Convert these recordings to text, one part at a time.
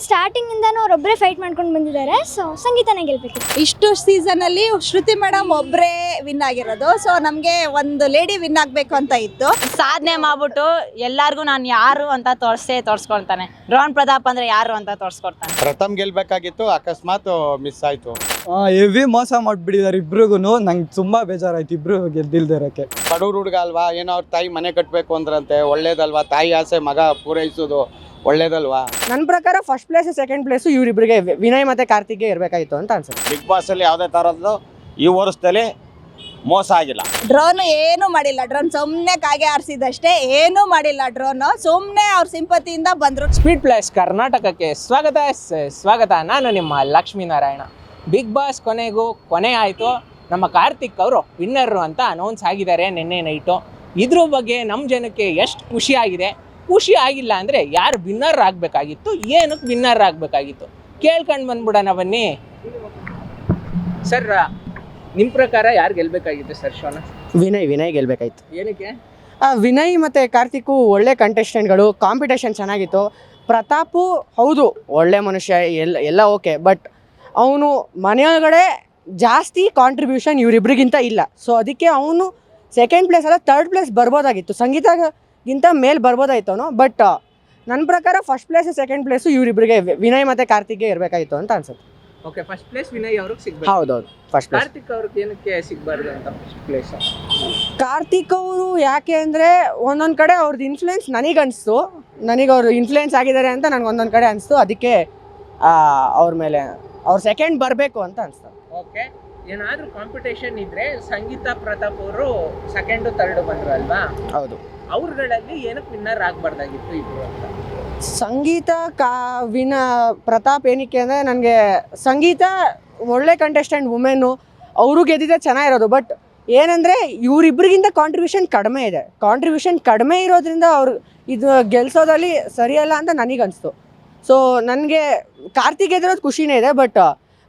Starting ಇಂದಾನು ಅವರೊಬ್ಬರೇ fight ಮಾಡ್ಕೊಂಡು ಬಂದಿದ್ದಾರೆ. So ಸಂಗೀತನೇ ಗೆಲ್ಬೇಕು. ಇಷ್ಟು ಸೀಸನ್ ಅಲ್ಲಿ ಶ್ರುತಿ ಮೇಡಮ್ ಒಬ್ಬರೇ ವಿನ್ ಆಗಿರೋದು. ಸೊ ನಮಗೆ ಒಂದು ಲೇಡಿ ವಿನ್ ಆಗಬೇಕು ಅಂತ ಇತ್ತು. ಸಾಧನೆ ಮಾಡ್ಬಿಟ್ಟು ಎಲ್ಲಾರ್ಗು ನಾನು ಯಾರು ಅಂತ ತೋರ್ಸ್ಕೊಳ್ತಾನೆ. ಡ್ರೋನ್ ಪ್ರತಾಪ್ ಅಂದ್ರೆ ಯಾರು ಅಂತ ತೋರ್ಸ್ಕೊಡ್ತಾನೆ. ಪ್ರಥಮ್ ಗೆಲ್ಬೇಕಾಗಿತ್ತು, ಅಕಸ್ಮಾತ್ ಮಿಸ್ ಆಯ್ತು. ಹೆವಿ ಮೋಸ ಮಾಡ್ಬಿಟ್ಟಿದ್ದಾರೆ ಇಬ್ರಿಗೂ. ನಂಗೆ ತುಂಬಾ ಬೇಜಾರಾಯ್ತು ಇಬ್ರು ಗೆದ್ದಿಲ್ದಿರಕ್ಕೆ. ಬಡವ್ರ ಹುಡುಗ ಅಲ್ವಾ, ಏನೋ ಅವ್ರ ತಾಯಿ ಮನೆ ಕಟ್ಟಬೇಕು ಅಂದ್ರಂತೆ, ಒಳ್ಳೇದಲ್ವಾ? ತಾಯಿ ಆಸೆ ಮಗ ಪೂರೈಸೋದು ಒಳ್ಳೇದಲ್ವಾ? ನನ್ನ ಪ್ರಕಾರ ಫಸ್ಟ್ ಪ್ಲೇಸ್ ಸೆಕೆಂಡ್ ಪ್ಲೇಸ್ ಇವರಿಬ್ಬರಿಗೆ ವಿನಯ್ ಮತ್ತೆ ಕಾರ್ತಿಕ್ಗೆ ಇರಬೇಕಾಗಿತ್ತು ಅಂತ ಅನ್ಸುತ್ತೆ. ಬಿಗ್ ಬಾಸ್ ಅಲ್ಲಿ ಯಾವುದೇ ತರದ್ದು ಈ ವರ್ಷದಲ್ಲಿ ಮೋಸ ಆಗಿಲ್ಲ. ಡ್ರೋನ್ ಏನು ಮಾಡಿಲ್ಲ. ಡ್ರೋನ್ ಸುಮ್ಮನೆ ಕಾಗೆ ಆರಿಸಿದಷ್ಟೇ, ಏನೂ ಮಾಡಿಲ್ಲ. ಡ್ರೋನ್ ಸುಮ್ಮನೆ ಅವ್ರ ಸಿಂಪತಿಯಿಂದ ಬಂದರು. ಸ್ಪೀಡ್ ಪ್ಲಸ್ ಕರ್ನಾಟಕಕ್ಕೆ ಸ್ವಾಗತ. ನಾನು ನಿಮ್ಮ ಲಕ್ಷ್ಮೀನಾರಾಯಣ. ಬಿಗ್ ಬಾಸ್ ಕೊನೆ ಆಯಿತು. ನಮ್ಮ ಕಾರ್ತಿಕ್ ಅವರು ವಿನ್ನರು ಅಂತ ಅನೌನ್ಸ್ ಆಗಿದ್ದಾರೆ ನಿನ್ನೆ ನೈಟು. ಇದ್ರ ಬಗ್ಗೆ ನಮ್ಮ ಜನಕ್ಕೆ ಎಷ್ಟು ಖುಷಿ ಆಗಿಲ್ಲ ಅಂದರೆ ಯಾರು ವಿನ್ನರ್ ಆಗಬೇಕಾಗಿತ್ತು, ಏನಕ್ಕೆ ವಿನ್ನರ್ ಆಗಬೇಕಾಗಿತ್ತು ಕೇಳ್ಕೊಂಡು ಬಂದ್ಬಿಡೋಣ ಬನ್ನಿ. ಸರ್, ನಿಮ್ಮ ಪ್ರಕಾರ ಯಾರು ಗೆಲ್ಲಬೇಕಾಗಿತ್ತು ಸರ್ ಶೋನ? ವಿನಯ್ ಗೆಲ್ಬೇಕಾಯ್ತು. ಏನಕ್ಕೆ? ವಿನಯ್ ಮತ್ತು ಕಾರ್ತಿಕ್ಕು ಒಳ್ಳೆ ಕಂಟೆಸ್ಟೆಂಟ್ಗಳು, ಕಾಂಪಿಟೇಷನ್ ಚೆನ್ನಾಗಿತ್ತು. ಪ್ರತಾಪು ಹೌದು ಒಳ್ಳೆ ಮನುಷ್ಯ, ಎಲ್ಲ ಓಕೆ, ಬಟ್ ಅವನು ಮನೆಯೊಳಗಡೆ ಜಾಸ್ತಿ ಕಾಂಟ್ರಿಬ್ಯೂಷನ್ ಇವರಿಬ್ರಿಗಿಂತ ಇಲ್ಲ. ಸೊ ಅದಕ್ಕೆ ಅವನು ಸೆಕೆಂಡ್ ಪ್ಲೇಸ್ ಅಲ್ಲ ಥರ್ಡ್ ಪ್ಲೇಸ್ ಬರ್ಬೋದಾಗಿತ್ತು, ಸಂಗೀತಗಿಂತ ಮೇಲೆ ಬರ್ಬೋದಾಗಿತ್ತು ಅವನು. ಬಟ್ ನನ್ನ ಪ್ರಕಾರ ಫಸ್ಟ್ ಪ್ಲೇಸ್ ಸೆಕೆಂಡ್ ಪ್ಲೇಸು ಇವರಿಬ್ಬರಿಗೆ ವಿನಯ್ ಮತ್ತು ಕಾರ್ತಿಕ್ಗೆ ಇರಬೇಕಾಗಿತ್ತು ಅಂತ ಅನ್ಸುತ್ತೆ. ಓಕೆ, ಫಸ್ಟ್ ಪ್ಲೇಸ್ ವಿನಯ್ ಅವ್ರಿಗೆ ಸಿಗ್ಬೇಕು. ಹೌದೌದು, ಫಸ್ಟ್ ಪ್ಲೇಸ್. ಕಾರ್ತಿಕ್ ಅವ್ರಿಗೆ ಏನಕ್ಕೆ ಸಿಗಬಾರ್ದು ಅಂತ ಫಸ್ಟ್ ಪ್ಲೇಸ್? ಕಾರ್ತಿಕ್ ಅವರು ಯಾಕೆ ಅಂದರೆ ಒಂದೊಂದು ಕಡೆ ಅವ್ರದ್ದು ಇನ್ಫ್ಲುಯೆನ್ಸ್ ನನಗನ್ನಿಸ್ತು. ಅವ್ರು ಇನ್ಫ್ಲುಯೆನ್ಸ್ ಆಗಿದ್ದಾರೆ ಅಂತ ನನಗೆ ಒಂದೊಂದು ಕಡೆ ಅನಿಸ್ತು. ಅದಕ್ಕೆ ಅವ್ರ ಮೇಲೆ ಅವ್ರು ಸೆಕೆಂಡ್ ಬರಬೇಕು ಅಂತ ಅನಿಸ್ತು. ಓಕೆ, ಏನಾದರೂ ಕಾಂಪಿಟೇಷನ್ ಇದ್ರೆ ಸಂಗೀತ ಪ್ರತಾಪ್ ಅವರು ಸೆಕೆಂಡು ಥರ್ಡು ಬಂದರು ಅಲ್ವಾ? ಹೌದು. ಅವ್ರಗಳಲ್ಲಿ ಏನಕ್ಕೆ ವಿನ್ನರ್ ಆಗಬಾರ್ದಾಗಿತ್ತು ಇಬ್ರು ಅಂತ? ಸಂಗೀತ ಪ್ರತಾಪ್ ಏನಕ್ಕೆ ಅಂದರೆ ನನಗೆ ಸಂಗೀತ ಒಳ್ಳೆ ಕಂಟೆಸ್ಟೆಂಟ್, ವುಮೆನ್ನು, ಅವರು ಗೆದ್ದಿದ್ದೆ ಚೆನ್ನಾಗಿರೋದು. ಬಟ್ ಏನಂದರೆ ಇವರಿಬ್ಬರಿಗಿಂತ ಕಾಂಟ್ರಿಬ್ಯೂಷನ್ ಕಡಿಮೆ ಇರೋದ್ರಿಂದ ಅವ್ರು ಇದು ಗೆಲ್ಸೋದಲ್ಲಿ ಸರಿಯಲ್ಲ ಅಂತ ನನಗನ್ನಿಸ್ತು. ಸೊ ನನಗೆ ಕಾರ್ತಿಕ್ ಗೆದ್ದಿರೋದು ಖುಷಿನೇ ಇದೆ. ಬಟ್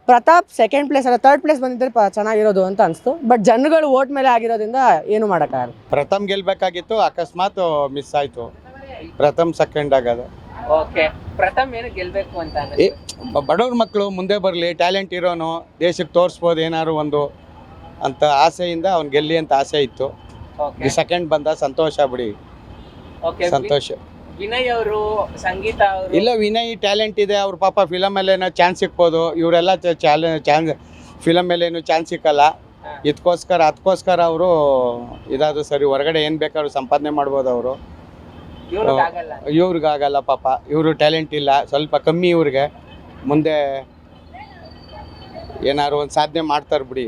ಪ್ರತಾಪ್ ಸೆಕೆಂಡ್ ಪ್ಲೇಸ್ ಅಲ್ಲ ಥರ್ಡ್ ಪ್ಲೇಸ್ ಬಂದಿದ್ದರೆ ಚೆನ್ನಾಗಿರೋದು ಅಂತ ಅನಿಸ್ತು. ಬಟ್ ಜನಗಳು ವೋಟ್ ಮೇಲೆ ಆಗಿರೋದ್ರಿಂದ ಏನು ಮಾಡೋಕ್ಕಾಗಲ್ಲ. ಪ್ರಥಮ್ ಗೆಲ್ಬೇಕಾಗಿತ್ತು, ಅಕಸ್ಮಾತ್ ಮಿಸ್ ಆಯ್ತು. ಪ್ರಥಮ್ ಸೆಕೆಂಡ್ ಆಗೋದು. ಓಕೆ, ಪ್ರಥಮ್ ಏನಕ್ಕೆ ಗೆಲ್ಬೇಕು ಅಂತ? ಬಡವ್ರ ಮಕ್ಕಳು ಮುಂದೆ ಬರಲಿ, ಟ್ಯಾಲೆಂಟ್ ಇರೋನು, ದೇಶಕ್ಕೆ ತೋರಿಸ್ಬೋದು ಏನಾದ್ರು ಒಂದು ಅಂತ ಆಸೆಯಿಂದ ಅವ್ನು ಗೆಲ್ಲಿ ಅಂತ ಆಸೆ ಇತ್ತು. ಸೆಕೆಂಡ್ ಬಂದ, ಸಂತೋಷ ಬಿಡಿ, ಸಂತೋಷ. ವಿನಯ್ ಅವರು, ಸಂಗೀತ ಅವರು ಇಲ್ಲ, ವಿನಯ್ ಟ್ಯಾಲೆಂಟ್ ಇದೆ, ಅವ್ರ ಪಾಪ ಫಿಲಮ್ ಮೇಲೆ ಏನೋ ಚಾನ್ಸ್ ಸಿಕ್ಬೋದು. ಇವರೆಲ್ಲ ಚಾನ್ಸ್ ಫಿಲಮ್ ಮೇಲೆ ಏನು ಚಾನ್ಸ್ ಸಿಕ್ಕಲ್ಲ. ಅದಕ್ಕೋಸ್ಕರ ಅವರು ಇದಾದ್ರು ಸರಿ, ಹೊರಗಡೆ ಏನು ಬೇಕಾದ್ರೂ ಸಂಪಾದನೆ ಮಾಡ್ಬೋದು ಅವರು. ಇವ್ರಿಗಾಗಲ್ಲ ಪಾಪ, ಇವರು ಟ್ಯಾಲೆಂಟ್ ಇಲ್ಲ, ಸ್ವಲ್ಪ ಕಮ್ಮಿ ಇವ್ರಿಗೆ. ಮುಂದೆ ಏನಾದ್ರು ಒಂದು ಸಾಧನೆ ಮಾಡ್ತಾರೆ ಬಿಡಿ.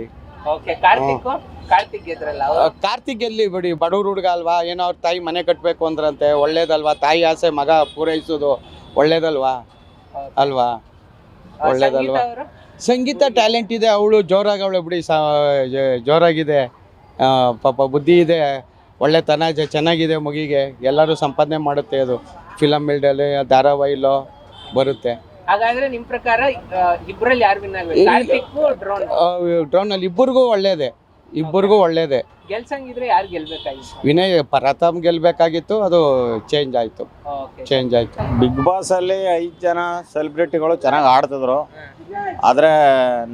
ಕಾರ್ತಿಕ್ ಗೆಲ್ಲಿ ಬಿಡಿ, ಬಡವ್ರ ಹುಡುಗ ಅಲ್ವಾ, ಏನೋ ಅವ್ರ ತಾಯಿ ಮನೆ ಕಟ್ಟಬೇಕು ಅಂದ್ರಂತೆ, ಒಳ್ಳೇದಲ್ವಾ? ತಾಯಿ ಆಸೆ ಮಗ ಪೂರೈಸೋದು ಒಳ್ಳೇದಲ್ವಾ? ಒಳ್ಳೇದಲ್ವಾ? ಸಂಗೀತ ಟ್ಯಾಲೆಂಟ್ ಇದೆ, ಅವಳು ಜೋರಾಗವಳೆ ಬಿಡಿ, ಜೋರಾಗಿದೆ, ಪಾಪ ಬುದ್ಧಿ ಇದೆ, ಒಳ್ಳೆತನ ಚೆನ್ನಾಗಿದೆ ಮಗಿಗೆ. ಎಲ್ಲರೂ ಸಂಪಾದನೆ ಮಾಡುತ್ತೆ, ಅದು ಫಿಲಮ್ ಫೀಲ್ಡಲ್ಲಿ ಧಾರಾವಾಹಿಲೋ ಬರುತ್ತೆ. ಹಾಗಾದ್ರೆ ನಿಮ್ಮ ಪ್ರಕಾರ ಇಬ್ಬರಲ್ಲಿ ಯಾರು ವಿನ್ ಆಗಬೇಕು? ಕಾರ್ತಿಕ್, ಡ್ರೋನಲ್ಲಿ ಇಬ್ಬರಿಗೂ ಒಳ್ಳೇದೇ. ಗೆಲ್ಸಂಗಿದ್ರೆ ಯಾರು ಗೆಲ್ಬೇಕಾಗಿತ್ತು? ವಿನಯ್ ಪ್ರಥಮ್ ಗೆಲ್ಬೇಕಾಗಿತ್ತು, ಅದು ಚೇಂಜ್ ಆಯ್ತು. ಬಿಗ್ ಬಾಸ್ ಅಲ್ಲಿ 5 ಜನ ಸೆಲೆಬ್ರಿಟಿಗಳು ಚೆನ್ನಾಗಿ ಆಡ್ತಿದ್ರು. ಆದರೆ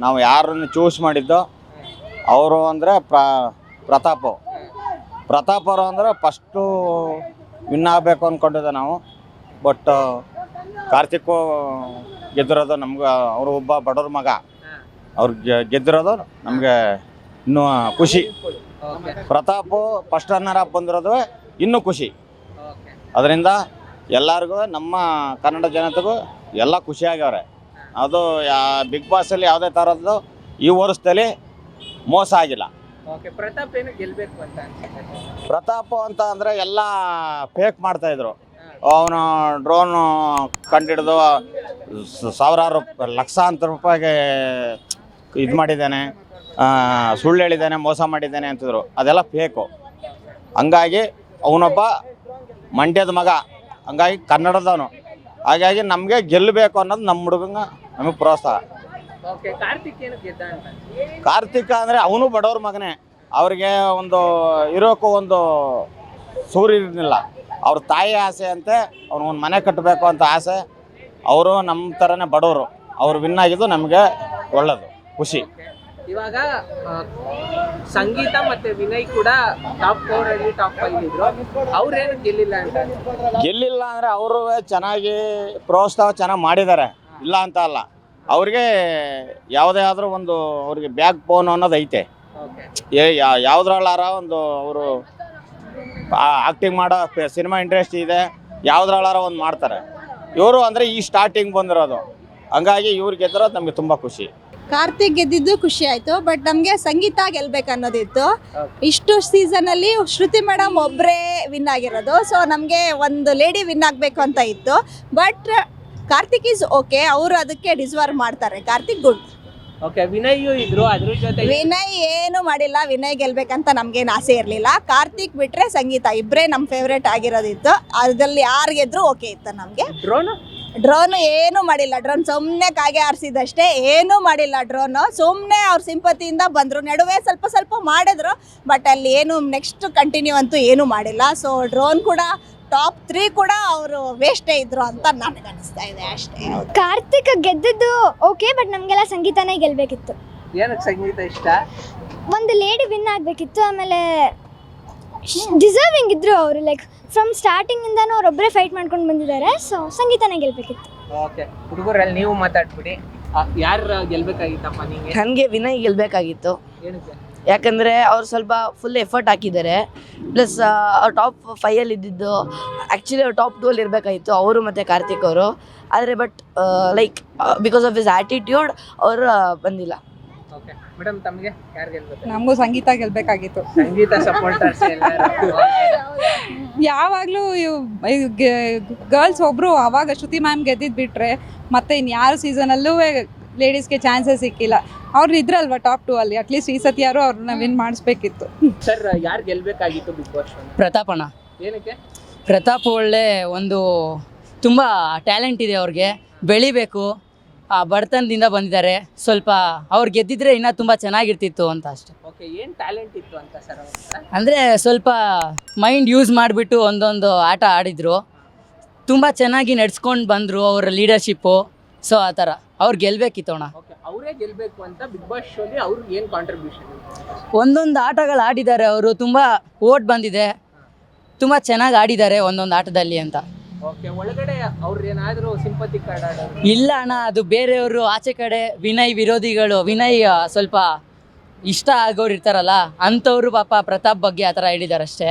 ನಾವು ಯಾರನ್ನು ಚೂಸ್ ಮಾಡಿದ್ದೋ ಅವರು ಅಂದರೆ ಪ್ರತಾಪ್ ಅವರು ಅಂದರೆ ಫಸ್ಟು ವಿನ್ ಆಗಬೇಕು ಅಂದ್ಕೊಂಡಿದ್ದೆ ನಾವು. ಬಟ್ ಕಾರ್ತಿಕ್ ಗೆದ್ದಿರೋದು ನಮ್ಗೆ, ಅವರು ಒಬ್ಬ ಬಡವ್ರ ಮಗ, ಅವ್ರಿಗೆ ಗೆದ್ದಿರೋದು ನಮಗೆ ಇನ್ನೂ ಖುಷಿ. ಪ್ರತಾಪ್ ಫಸ್ಟ್ ರನ್ನರ್ ಅಪ್ ಬಂದಿರೋದು ಇನ್ನೂ ಖುಷಿ. ಅದರಿಂದ ಎಲ್ಲರಿಗೂ, ನಮ್ಮ ಕನ್ನಡ ಜನತೆಗೂ ಎಲ್ಲ ಖುಷಿಯಾಗವ್ರೆ. ಅದು ಬಿಗ್ ಬಾಸಲ್ಲಿ ಯಾವುದೇ ಥರದ್ದು ಈ ವರ್ಷದಲ್ಲಿ ಮೋಸ ಆಗಿಲ್ಲ. ಪ್ರತಾಪ್ ಏನು ಗೆಲ್ಬೇಕು ಅಂತ ಅನ್ಸುತ್ತೆ? ಪ್ರತಾಪ್ ಅಂತ ಅಂದರೆ ಎಲ್ಲ ಫೇಕ್ ಮಾಡ್ತಾಯಿದ್ರು. ಅವನು ಡ್ರೋನು ಕಂಡಿಡಿದು ಸಾವಿರಾರು ಲಕ್ಷಾಂತರ ರೂಪಾಯಿಗೆ ಇದು ಮಾಡಿದ್ದಾನೆ, ಸುಳ್ಳು ಹೇಳಿದ್ದಾನೆ, ಮೋಸ ಮಾಡಿದ್ದಾನೆ ಅಂತಿದ್ರು. ಅದೆಲ್ಲ ಫೇಕು. ಹಂಗಾಗಿ ಅವನೊಬ್ಬ ಮಂಡ್ಯದ ಮಗ, ಹಂಗಾಗಿ ಕನ್ನಡದವನು. ಹಾಗಾಗಿ ನಮಗೆ ಗೆಲ್ಲಬೇಕು ಅನ್ನೋದು ನಮ್ಮ ಹುಡುಗಂಗೆ ನಮಗೆ ಪ್ರೋತ್ಸಾಹ. ಕಾರ್ತಿಕ್ ಅಂದರೆ ಅವನು ಬಡವ್ರ ಮಗನೇ. ಅವ್ರಿಗೆ ಒಂದು ಇರೋಕ್ಕೂ ಒಂದು ಸೂರು ಇರಲಿಲ್ಲ. ಅವ್ರ ತಾಯಿ ಆಸೆ ಅಂತೆ, ಅವನು ಒಂದು ಮನೆ ಕಟ್ಟಬೇಕು ಅಂತ ಆಸೆ. ಅವರು ನಮ್ಮ ಥರನೇ ಬಡವರು, ಅವ್ರು ವಿನ್ ಆಗಿದ್ದು ನಮಗೆ ಒಳ್ಳೇದು, ಖುಷಿ. ಇವಾಗ ಸಂಗೀತ ಮತ್ತೆ ವಿನಯ್ ಕೂಡ ಟಾಪ್ 4 ಅಲ್ಲಿ ಟಾಪ್ 5 ಇದ್ರು. ಅವ್ರೇನು ಗೆಲ್ಲಿಲ್ಲ ಅಂತ ಗೆಲ್ಲಿಲ್ಲ ಅಂದರೆ ಅವರು ಚೆನ್ನಾಗಿ ಪ್ರೋತ್ಸಾಹ ಚೆನ್ನಾಗಿ ಮಾಡಿದ್ದಾರೆ, ಇಲ್ಲ ಅಂತ ಅಲ್ಲ. ಅವ್ರಿಗೆ ಯಾವುದೇ ಆದರೂ ಒಂದು ಅವ್ರಿಗೆ ಬ್ಯಾಕ್ ಬೋನ್ ಅನ್ನೋದು ಐತೆ. ಯಾವುದ್ರಲ್ಲಾರ ಒಂದು ಅವರು ಆ್ಯಕ್ಟಿಂಗ್ ಮಾಡೋ ಸಿನಿಮಾ ಇಂಟ್ರೆಸ್ಟ್ ಇದೆ, ಯಾವುದ್ರಲ್ಲಾರ ಒಂದು ಮಾಡ್ತಾರೆ. ಇವರು ಅಂದರೆ ಈ ಸ್ಟಾರ್ಟಿಂಗ್ ಬಂದಿರೋದು, ಹಂಗಾಗಿ ಇವ್ರು ಗೆದ್ದಿರೋದು ನಮಗೆ ತುಂಬ ಖುಷಿ. ಕಾರ್ತಿಕ್ ಗೆದ್ದಿದ್ದು ಖುಷಿ ಆಯ್ತು, ಬಟ್ ನಮಗೆ ಸಂಗೀತ ಗೆಲ್ಬೇಕು ಅನ್ನೋದಿತ್ತು. ಇಷ್ಟು ಸೀಸನಲ್ಲಿ ಶ್ರುತಿ ಮೇಡಮ್ ಒಬ್ಬರೇ ವಿನ್ ಆಗಿರೋದು, ಸೊ ನಮಗೆ ಒಂದು ಲೇಡಿ ವಿನ್ ಆಗಬೇಕು ಅಂತ ಇತ್ತು. ಬಟ್ ಕಾರ್ತಿಕ್ ಈಸ್ ಓಕೆ, ಅವರು ಅದಕ್ಕೆ ಡಿಸರ್ವ್ ಮಾಡ್ತಾರೆ. ಕಾರ್ತಿಕ್ ಗುಡ್. ಓಕೆ, ವಿನಯ್ ಇದ್ರು, ಅದ್ರ ಜೊತೆ ವಿನಯ್ ಏನು ಮಾಡಿಲ್ಲ. ವಿನಯ್ ಗೆಲ್ಬೇಕಂತ ನಮ್ಗೇನು ಆಸೆ ಇರಲಿಲ್ಲ. ಕಾರ್ತಿಕ್ ಬಿಟ್ರೆ ಸಂಗೀತ ಇಬ್ಬರೇ ನಮ್ಮ ಫೇವ್ರೇಟ್ ಆಗಿರೋದಿತ್ತು. ಅದ್ರಲ್ಲಿ ಯಾರು ಗೆದ್ರು ಓಕೆ ಇತ್ತು ನಮಗೆ. ಡ್ರೋನ್ ಏನು ಮಾಡಿಲ್ಲ. ಡ್ರೋನ್ ಸುಮ್ಮನೆ ಕಾಗೆ ಆರಿಸಿದಷ್ಟೇ, ಏನೂ ಮಾಡಿಲ್ಲ. ಡ್ರೋನು ಸುಮ್ಮನೆ ಅವ್ರ ಸಿಂಪತಿಯಿಂದ ಬಂದರು. ನಡುವೆ ಸ್ವಲ್ಪ ಮಾಡಿದ್ರು, ಬಟ್ ಅಲ್ಲಿ ಏನು ನೆಕ್ಸ್ಟ್ ಕಂಟಿನ್ಯೂ ಅಂತೂ ಏನೂ ಮಾಡಿಲ್ಲ. ಸೊ ಡ್ರೋನ್ ಕೂಡ ಟಾಪ್ 3 ಕೂಡ ಅವರು ವೇಸ್ಟೇ ಇದ್ರು ಅಂತ ನನಗೆ ಅನಿಸ್ತಾ ಇದೆ ಅಷ್ಟೇ. ಕಾರ್ತಿಕ್ ಗೆದ್ದದ್ದು ಓಕೆ, ಬಟ್ ನಮಗೆಲ್ಲ ಸಂಗೀತನೇ ಗೆಲ್ಲಬೇಕಿತ್ತು. ಏನಕ್ಕೆ ಸಂಗೀತ ಇಷ್ಟ? ಒಂದು ಲೇಡಿ ವಿನ್ ಆಗಬೇಕಿತ್ತು. ಆಮೇಲೆ ಡಿಸರ್ವಿಂಗ್ ಇದ್ರು ಅವರು. ಲೈಕ್ ಫ್ರಮ್ ಸ್ಟಾರ್ಟಿಂಗಿಂದನೂ ಅವರೊಬ್ಬರೇ ಫೈಟ್ ಮಾಡ್ಕೊಂಡು ಬಂದಿದ್ದಾರೆ. ಸೊ ಸಂಗೀತನೇ ಗೆಲ್ಲಬೇಕಿತ್ತು. ಓಕೆ, ಹುಡುಗರಲ್ಲಿ ನೀವು ಮಾತಾಡ್ಬಿಡಿ. ಯಾರು ಗೆಲ್ಬೇಕಾಗಿತ್ತಪ್ಪ ನಿಮಗೆ? ನನಗೆ ವಿನಯ್ ಗೆಲ್ಲಬೇಕಾಗಿತ್ತು. ಏನಕ್ಕೆ? ಯಾಕಂದರೆ ಅವ್ರು ಸ್ವಲ್ಪ ಫುಲ್ ಎಫರ್ಟ್ ಹಾಕಿದ್ದಾರೆ. ಪ್ಲಸ್ ಅವ್ರು ಟಾಪ್ 5 ಇದ್ದಿದ್ದು, ಆ್ಯಕ್ಚುಲಿ ಅವ್ರು ಟಾಪ್ 2 ಇರಬೇಕಾಗಿತ್ತು, ಅವರು ಮತ್ತು ಕಾರ್ತಿಕ್ ಅವರು. ಆದರೆ but like because of his attitude ಅವರು ಬಂದಿಲ್ಲ. ಓಕೆ ಮೇಡಮ್, ತಮಗೆ ಯಾರು ಗೆಲ್ಬೇಕು? ನಮಗೂ ಸಂಗೀತ ಗೆಲ್ಲಬೇಕಾಗಿತ್ತು. ಸಂಗೀತ ಸಪೋರ್ಟರ್ಸ್ ಎಲ್ಲರೂ ಯಾವಾಗಲೂ ಗರ್ಲ್ಸ್ ಒಬ್ಬರು ಅವಾಗ ಶ್ರುತಿ ಮ್ಯಾಮ್ ಗೆದ್ದಿದ್ದು ಬಿಟ್ಟರೆ ಮತ್ತೆ ಇನ್ಯಾರು ಸೀಸನಲ್ಲೂ ಲೇಡೀಸ್ಗೆ ಚಾನ್ಸಸ್ ಸಿಕ್ಕಿಲ್ಲ. ಅವ್ರು ಇದ್ರಲ್ವ ಟಾಪ್ 2 ಅಲ್ಲಿ. ಅಟ್ಲೀಸ್ಟ್ ಈ ಸತಿ ಯಾರು ಅವ್ರನ್ನ ವಿನ್ ಮಾಡಿಸ್ಬೇಕಿತ್ತು. ಸರ್, ಯಾರು ಗೆಲ್ಬೇಕಾಗಿತ್ತು ಬಿಗ್ ಬಾಸ್? ಪ್ರತಾಪಣ್ಣ. ಏನಕ್ಕೆ? ಪ್ರತಾಪ್ ಒಳ್ಳೆ ಒಂದು ತುಂಬ ಟ್ಯಾಲೆಂಟ್ ಇದೆ ಅವ್ರಿಗೆ, ಬೆಳಿಬೇಕು. ಬಡತನದಿಂದ ಬಂದಿದ್ದಾರೆ. ಸ್ವಲ್ಪ ಅವ್ರು ಗೆದ್ದಿದ್ರೆ ಇನ್ನೂ ತುಂಬ ಚೆನ್ನಾಗಿರ್ತಿತ್ತು ಅಂತ ಅಷ್ಟೆ. ಓಕೆ, ಏನು ಟ್ಯಾಲೆಂಟ್ ಇತ್ತು ಅಂತ ಸರ್? ಅಂದರೆ ಸ್ವಲ್ಪ ಮೈಂಡ್ ಯೂಸ್ ಮಾಡಿಬಿಟ್ಟು ಒಂದೊಂದು ಆಟ ಆಡಿದರು, ತುಂಬ ಚೆನ್ನಾಗಿ ನಡ್ಸ್ಕೊಂಡು ಬಂದರು ಅವರ ಲೀಡರ್ಶಿಪ್ಪು. ಸೊ ಆ ಥರ ಅವ್ರು ಗೆಲ್ಲಬೇಕಿತ್ತು ಅಣ್ಣ. ಓಕೆ, ಅವರೇ ಗೆಲ್ಲಬೇಕು ಅಂತ ಬಿಗ್ ಬಾಸ್ ಶೋಲಿ ಅವ್ರಿಗೆ ಏನು ಕಾಂಟ್ರಿಬ್ಯೂಷನ್? ಒಂದೊಂದು ಆಟಗಳು ಆಡಿದ್ದಾರೆ ಅವರು, ತುಂಬ ಓಟ್ ಬಂದಿದೆ, ತುಂಬ ಚೆನ್ನಾಗಿ ಆಡಿದ್ದಾರೆ ಒಂದೊಂದು ಆಟದಲ್ಲಿ ಅಂತ. ಓಕೆ, ಒಳಗಡೆ ಅವ್ರು ಏನಾದರೂ ಸಿಂಪತಿ ಕಾರ್ಡ್ ಆಡೋದು? ಇಲ್ಲ ಅಣ್ಣ, ಅದು ಬೇರೆಯವರು ಆಚೆ ಕಡೆ ವಿನಯ್ ವಿರೋಧಿಗಳು. ವಿನಯ್ ಸ್ವಲ್ಪ ಇಷ್ಟ ಆಗೋರು ಇರ್ತಾರಲ್ಲ, ಅಂಥವ್ರು ಪಾಪ ಪ್ರತಾಪ್ ಬಗ್ಗೆ ಆ ಥರ ಹೇಳಿದ್ದಾರೆ ಅಷ್ಟೇ.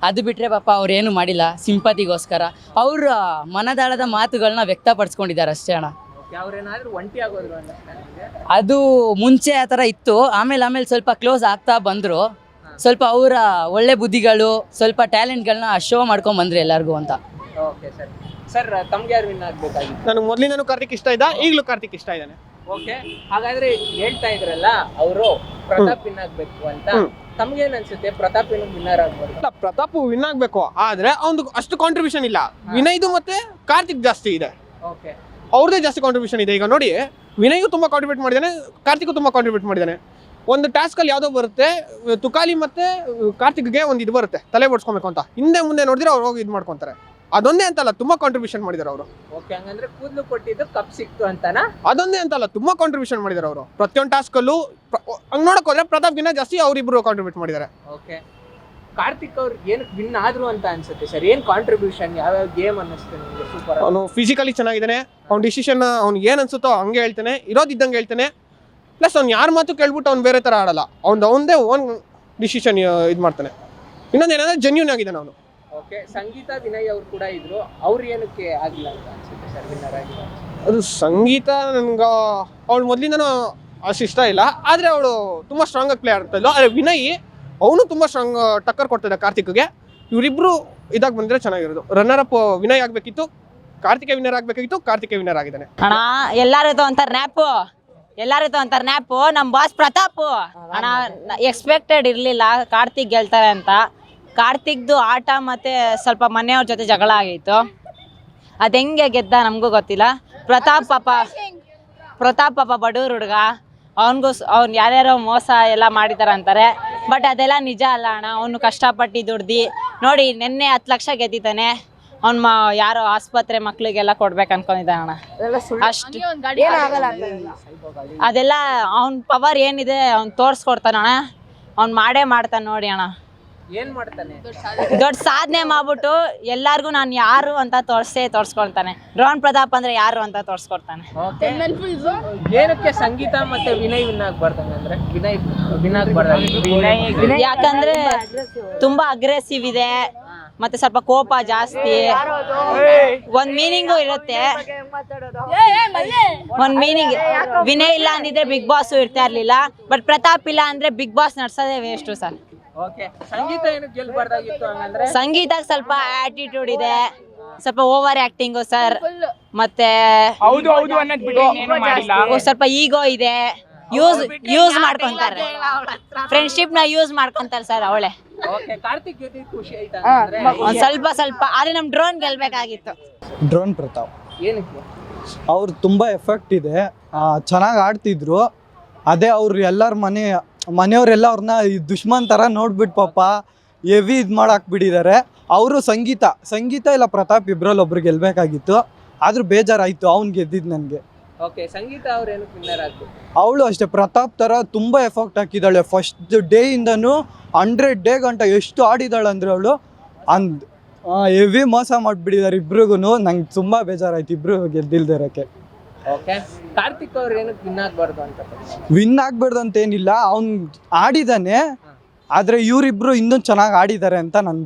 ಅದು ಬಿಟ್ಟರೆ ಪಾಪ ಅವ್ರು ಏನು ಮಾಡಿಲ್ಲ. ಸಿಂಪತಿಗೋಸ್ಕರ ಅವ್ರ ಮನದಾಳದ ಮಾತುಗಳನ್ನ ವ್ಯಕ್ತಪಡಿಸ್ಕೊಂಡಿದ್ದಾರೆ ಅಷ್ಟೇ ಅಣ್ಣ. ಅವ್ರೇನಾದ್ರೂ ಒಂಟಿ ಆಗೋದ್ರು ಅಂತ? ಅದು ಮುಂಚೆ ಆ ಥರ ಇತ್ತು, ಆಮೇಲೆ ಸ್ವಲ್ಪ ಕ್ಲೋಸ್ ಆಗ್ತಾ ಬಂದರು. ಸ್ವಲ್ಪ ಅವರ ಒಳ್ಳೆ ಬುದ್ಧಿಗಳು, ಸ್ವಲ್ಪ ಟ್ಯಾಲೆಂಟ್ಗಳನ್ನ ಶೋ ಮಾಡ್ಕೊಂಬಂದ್ರು ಎಲ್ಲರಿಗೂ ಅಂತ. Okay sir. ಸರ್, ತಮ್ಗೆ ಯಾರು ವಿನ್ ಆಗಬೇಕಾಗಿತ್ತು? ನನಗೆ ಮೊದಲಿಂದನೂ ಕಾರ್ತಿಕ್ ಇಷ್ಟ ಇದ್ದ, ಈಗಲೂ ಕಾರ್ತಿಕ್ ಇಷ್ಟ ಇದ್ದಾನೆ. ಓಕೆ, ಹಾಗಾದ್ರೆ ಹೇಳ್ತಾ ಇದ್ರಲ್ಲ ಅವರು ಪ್ರತಾಪ್ ವಿನ್ ಆಗಬೇಕು ಅಂತ, ತಮ್ಗೇನ್ ಅನ್ಸುತ್ತೆ? ಪ್ರತಾಪ್ ಏನು ವಿನ್ನರ್ ಆಗ್ಬೋದು? ಇಲ್ಲ, ಪ್ರತಾಪ್ ವಿನ್ ಆಗಬೇಕು, ಆದರೆ ಅವ್ನು ಅಷ್ಟು ಕಾಂಟ್ರಿಬ್ಯೂಷನ್ ಇಲ್ಲ. ವಿನಯ್ದು ಮತ್ತೆ ಕಾರ್ತಿಕ್ ಜಾಸ್ತಿ ಇದೆ. ಓಕೆ, ಅವ್ರದ್ದೇ ಜಾಸ್ತಿ ಕಾಂಟ್ರಿಬ್ಯೂಷನ್ ಇದೆ. ಈಗ ನೋಡಿ, ವಿನಯ್ಗೂ ತುಂಬ ಕಾಂಟ್ರಿಬ್ಯೂಟ್ ಮಾಡಿದ್ದಾನೆ, ಕಾರ್ತಿಕ್ಗೂ ತುಂಬ ಕಾಂಟ್ರಿಬ್ಯೂಟ್ ಮಾಡಿದ್ದಾನೆ. ಒಂದು ಟಾಸ್ಕಲ್ಲಿ ಯಾವುದೋ ಬರುತ್ತೆ, ತುಕಾಲಿ ಮತ್ತು ಕಾರ್ತಿಕ್ಗೆ ಒಂದು ಇದು ಬರುತ್ತೆ, ತಲೆ ಓಡಿಸ್ಕೊಬೇಕು ಅಂತ. ಹಿಂದೆ ಮುಂದೆ ನೋಡಿದ್ರೆ ಅವ್ರು ಹೋಗಿ ಇದು ಮಾಡ್ಕೊತಾರೆ. ಅದೊಂದೇ ಅಂತಲ್ಲ, ತುಂಬ ಕಾಂಟ್ರಿಬ್ಯೂಷನ್ ಮಾಡಿದ್ದಾರೆ ಅವರು. ಓಕೆ, ಹಂಗಂದ್ರೆ ಕೂದಲು ಕೊಟ್ಟಿದ್ದು ಕಪ್ ಸಿಕ್ತು ಅಂತನಾ? ಅದೊಂದೇ ಅಂತಲ್ಲ, ತುಂಬ ಕಾಂಟ್ರಿಬ್ಯೂಷನ್ ಮಾಡಿದ್ದಾರೆ ಅವರು ಪ್ರತಿಯೊಂದು ಟಾಸ್ಕಲ್ಲೂ. ಹಂಗೆ ನೋಡೋಕೆ ಹೋದ್ರೆ ಪ್ರತಾಪ್ಗಿನ್ನ ಜಾಸ್ತಿ ಅವರಿಬ್ಬರು ಕಾಂಟ್ರಿಬ್ಯೂಟ್ ಮಾಡಿದ್ದಾರೆ. ಓಕೆ, ಕಾರ್ತಿಕ್ ಅವ್ರು ಏನಕ್ಕೆ ವಿನ್ ಆದ್ರು ಅಂತ ಅನ್ಸುತ್ತೆ ಸರ್? ಏನು ಕಾಂಟ್ರಿಬ್ಯೂಷನ್, ಯಾವ್ಯಾವ ಗೇಮ್ ಅನ್ನಿಸ್ತು ನಿಮಗೆ? ಸೂಪರ್. ಅವನು ಫಿಸಿಕಲಿ ಚೆನ್ನಾಗಿದ್ದಾನೆ, ಅವ್ನ ಡಿಸಿಷನ್ ಅವ್ನಿಗೆ ಏನು ಅನ್ಸುತ್ತೋ ಹಂಗೆ ಹೇಳ್ತಾನೆ, ಇರೋದಿದ್ದಂಗೆ ಹೇಳ್ತಾನೆ. ಪ್ಲಸ್ ಅವ್ನು ಯಾರ ಮಾತು ಕೇಳ್ಬಿಟ್ಟು ಅವ್ನು ಬೇರೆ ಥರ ಆಡಲ್ಲ, ಅವನದೇ ಓನ್ ಡಿಸಿಷನ್ ಇದು ಮಾಡ್ತಾನೆ. ಇನ್ನೊಂದು ಏನಂದ್ರೆ ಜೆನ್ಯೂನ್ ಆಗಿದ್ದಾನೆ ಅವನು. ಓಕೆ, ಸಂಗೀತ ವಿನಯ್ ಅವ್ರು ಕೂಡ ಇದ್ರು, ಅವ್ರು ಏನಕ್ಕೆ ಆಗಿಲ್ಲ ಅಂತ ಅನ್ಸುತ್ತೆ ಸರ್ ವಿನ್ನರ್ ಆಗಿಲ್ಲ? ಅದು ಸಂಗೀತ ನನಗೆ ಅವಳು ಮೊದಲಿಂದನೂ ಅಷ್ಟು ಇಷ್ಟ ಇಲ್ಲ, ಆದರೆ ಅವಳು ತುಂಬ ಸ್ಟ್ರಾಂಗಾಗಿ ಪ್ಲೇ ಆಡ್ತಾ ಇದ್ಲು. ಆದರೆ ವಿನಯ್ ಅವನು ತುಂಬ ಸ್ಟ್ರಾಂಗ್ ಟಕ್ಕರ್ ಕೊಡ್ತಿದ್ದ ಕಾರ್ತಿಕ್ಗೆ. ಇವರಿಬ್ಬರು ಇದಾಗಿ ಬಂದರೆ ಚೆನ್ನಾಗಿರೋದು. ರನ್ನರ್ ಅಪ್ ವಿನಯ್ ಆಗಬೇಕಿತ್ತು, ಕಾರ್ತಿಕ್ ವಿನ್ನರ್ ಆಗಬೇಕಿತ್ತು, ಕಾರ್ತಿಕ್ ವಿನ್ನರ್ ಆಗಿದ್ದಾನೆ. ಅಣ್ಣ, ಎಲ್ಲಾರು ಅಂತಾರೆ ನ್ಯಾಪು, ನಮ್ಮ ಬಾಸ್ ಪ್ರತಾಪ್ ಅಣ್ಣ. ಎಕ್ಸ್ಪೆಕ್ಟೆಡ್ ಇರಲಿಲ್ಲ ಕಾರ್ತಿಕ್ ಗೆಲ್ತಾರೆ ಅಂತ. ಕಾರ್ತಿಕ್ದು ಆಟ ಮತ್ತು ಸ್ವಲ್ಪ ಮನೆಯವ್ರ ಜೊತೆ ಜಗಳ ಆಗಿತ್ತು. ಅದು ಹೆಂಗೆ ಗೆದ್ದ ನಮಗೂ ಗೊತ್ತಿಲ್ಲ. ಪ್ರತಾಪ್ ಪಾಪ ಬಡವ್ರ ಹುಡುಗ, ಅವ್ನು ಯಾರ್ಯಾರೋ ಮೋಸ ಎಲ್ಲ ಮಾಡಿದ್ದಾರೆ ಅಂತಾರೆ. ಬಟ್ ಅದೆಲ್ಲ ನಿಜ ಅಲ್ಲ ಅಣ್ಣ. ಅವನು ಕಷ್ಟಪಟ್ಟು ದುಡ್ದು ನೋಡಿ, ನೆನ್ನೆ 10 ಲಕ್ಷ ಗೆದ್ದಿದ್ದಾನೆ. ಅವ್ನ ಯಾರೋ ಆಸ್ಪತ್ರೆ ಮಕ್ಳಿಗೆಲ್ಲ ಕೊಡ್ಬೇಕು ಅನ್ಕೊಂಡಿದ್ದಾನ ಅಷ್ಟು ಅದೆಲ್ಲ ಅವ್ನ ಪವರ್ ಏನಿದೆ ಅವ್ನು ತೋರಿಸ್ಕೊಡ್ತಾನಣ್ಣ. ಅವ್ನು ಮಾಡ್ತಾನೆ ನೋಡಿ ಅಣ್ಣ. ಏನ್ ಮಾಡ್ತಾನೆ? ದೊಡ್ಡ ಸಾಧನೆ ಮಾಡ್ಬಿಟ್ಟು ಎಲ್ಲಾರ್ಗು ನಾನು ಯಾರು ಅಂತ ತೋರ್ಸ್ಕೊಳ್ತಾನೆ. ಡ್ರೋನ್ ಪ್ರತಾಪ್ ಅಂದ್ರೆ ಯಾರು ಅಂತ ತೋರ್ಸ್ಕೊಡ್ತಾನೆ. ಏನಕ್ಕೆ ಸಂಗೀತ ಮತ್ತೆ ವಿನಯ್ ವಿನ್ ಆಗ್ಬಾರ್ದಂಗೆ ಅಂದ್ರೆ ವಿನ್ ಆಗ್ಬಾರ್ದು? ಯಾಕಂದ್ರೆ ತುಂಬಾ ಅಗ್ರೆಸಿವ್ ಇದೆ, ಮತ್ತೆ ಸ್ವಲ್ಪ ಕೋಪ ಜಾಸ್ತಿ. ಒಂದ್ ಮೀನಿಂಗು ಇರುತ್ತೆ, ಒಂದ್ ಮೀನಿಂಗ್. ವಿನಯ್ ಇಲ್ಲ ಅಂದಿದ್ರೆ ಬಿಗ್ ಬಾಸ್ ಇರ್ತಾ ಇರ್ಲಿಲ್ಲ, ಬಟ್ ಪ್ರತಾಪ್ ಇಲ್ಲ ಅಂದ್ರೆ ಬಿಗ್ ಬಾಸ್ ನಡ್ಸೋದೇ ವೇಸ್ಟು ಸರ್. ಸಂಗೀತ ಏನಕ್ಕೆ ಗೆಲ್ಬಾರ್ದಾಗಿತ್ತು ಹಂಗಂದ್ರೆ? ಸಂಗೀತ ಸ್ವಲ್ಪ ಆಟಿಟ್ಯೂಡ್ ಇದೆ, ಸ್ವಲ್ಪ ಓವರ್ ಆಕ್ಟಿಂಗು ಸರ್, ಮತ್ತೆ ಸ್ವಲ್ಪ ಈಗೋ ಇದೆ. ಯೂಸ್ ಮಾಡ್ಕೊಂತಾರೆ, ಫ್ರೆಂಡ್ಶಿಪ್ ನ ಯೂಸ್ ಮಾಡ್ಕೊಂತಾರೆ ಸರ್. ಅವಳೆ ಕಾರ್ತಿಕ್ ಗೆದ್ದಿದ್ದು ಖುಷಿ ಆಯ್ತಾ? ಸ್ವಲ್ಪ ಆದ್ರೆ ನಮ್ ಡ್ರೋನ್ ಗೆಲ್ಬೇಕಾಗಿತ್ತು. ಡ್ರೋನ್ ಪ್ರತಾಪ್ ಏನಕ್ಕೆ? ಅವ್ರು ತುಂಬ ಎಫೆಕ್ಟ್ ಇದೆ, ಚೆನ್ನಾಗಿ ಆಡ್ತಿದ್ರು. ಅದೇ ಅವ್ರು ಎಲ್ಲರ ಮನೆಯವರೆಲ್ಲ ಅವ್ರನ್ನ ದುಶ್ಮನ್ ಥರ ನೋಡ್ಬಿಟ್ಟು ಪಾಪ ಹೆವಿ ಇದು ಮಾಡಾಕ್ಬಿಟ್ಟಿದ್ದಾರೆ. ಅವರು ಸಂಗೀತ ಇಲ್ಲ ಪ್ರತಾಪ್ ಇಬ್ಬರಲ್ಲಿ ಒಬ್ರು ಗೆಲ್ಬೇಕಾಗಿತ್ತು, ಆದ್ರೂ ಬೇಜಾರಾಯಿತು ಅವ್ನು ಗೆದ್ದಿದ್ದು ನನಗೆ. ಸಂಗೀತ ಅವ್ರು ಏನಕ್ಕೆ ವಿನ್ನರ್ ಆಗ್ಬೇಕು? ಅವಳು ಅಷ್ಟೇ ಪ್ರತಾಪ್ ಥರ ತುಂಬ ಎಫೆಕ್ಟ್ ಹಾಕಿದ್ದಾಳೆ. ಫಸ್ಟ್ ಡೇಯಿಂದನೂ 100 ಡೇ ಗಂಟ ಎಷ್ಟು ಆಡಿದಾಳೆ ಅಂದರೆ ಅವಳು ಹೆವಿ ಮೋಸ ಮಾಡಿಬಿಟ್ಟಿದ್ದಾರೆ ಇಬ್ರಿಗೂ. ನಂಗೆ ತುಂಬ ಬೇಜಾರಾಯ್ತು ಇಬ್ರು ಗೆದ್ದಿಲ್ದಿರೋಕ್ಕೆ. ಕಾರ್ತಿಕ್ ಅವ್ರು ಏನಕ್ಕೆ ವಿನ್ ಆಗ್ಬಾರ್ದು ಅಂತ? ವಿನ್ ಆಗ್ಬಾರ್ದು ಅಂತ ಏನಿಲ್ಲ, ಅವ್ನು ಆಡಿದಾನೆ, ಆದರೆ ಇವರಿಬ್ರು ಇನ್ನೂ ಚೆನ್ನಾಗಿ ಆಡಿದ್ದಾರೆ ಅಂತ ನನ್ನ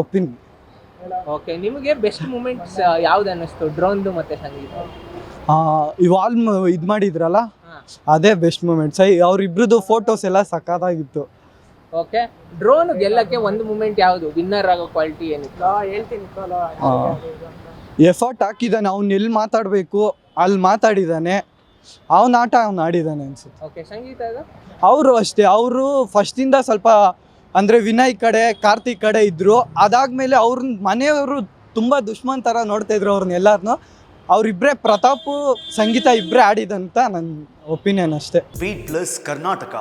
ಒಪಿನಿಯನ್. ನಿಮಗೆ ಬೆಸ್ಟ್ ಮೂಮೆಂಟ್ಸ್ ಯಾವ್ದು ಅನ್ನಿಸ್ತು ಡ್ರೋನ್ದು ಮತ್ತೆ ಸಂಗೀತ? ಇವಾಲ್ ಇದು ಮಾಡಿದ್ರಲ್ಲ, ಅದೇ ಬೆಸ್ಟ್ ಮೂಮೆಂಟ್ಸ್. ಅವ್ರಿಬ್ರದ್ದು ಫೋಟೋಸ್ ಎಲ್ಲ ಸಖತ್ತಾಗಿತ್ತು. ಡ್ರೋನ್ ಗೆಲ್ಲಕ್ಕೆ ಒಂದು ಮೂಮೆಂಟ್ ಯಾವುದು? ವಿನ್ನರ್ ಆಗೋ ಕ್ವಾಲಿಟಿ ಏನಿತ್ತು ಹೇಳ್ತೀನಿ. ಎಫರ್ಟ್ ಹಾಕಿದ್ದಾನೆ, ಅವ್ನು ಎಲ್ಲಿ ಮಾತಾಡಬೇಕು ಅಲ್ಲಿ ಮಾತಾಡಿದ್ದಾನೆ, ಅವ್ನ ಆಟ ಅವ್ನು ಆಡಿದ್ದಾನೆ ಅನ್ಸುತ್ತೆ. ಸಂಗೀತ ಅವರು ಅಷ್ಟೇ, ಅವರು ಫಸ್ಟಿಂದ ಸ್ವಲ್ಪ ಅಂದರೆ ವಿನಯ್ ಕಡೆ ಕಾರ್ತಿಕ್ ಕಡೆ ಇದ್ದರು. ಅದಾದಮೇಲೆ ಅವ್ರನ್ನ ಮನೆಯವರು ತುಂಬ ದುಶ್ಮನ್ ಥರ ನೋಡ್ತಾ ಇದ್ರು ಅವ್ರನ್ನ ಎಲ್ಲರನ್ನೂ. ಅವರಿಬ್ಬರೇ ಪ್ರತಾಪ್ ಸಂಗೀತ ಇಬ್ಬರೇ ಆಡಿದಂತ ನನ್ನ ಒಪಿನಿಯನ್ ಅಷ್ಟೇ. Beat plus Karnataka.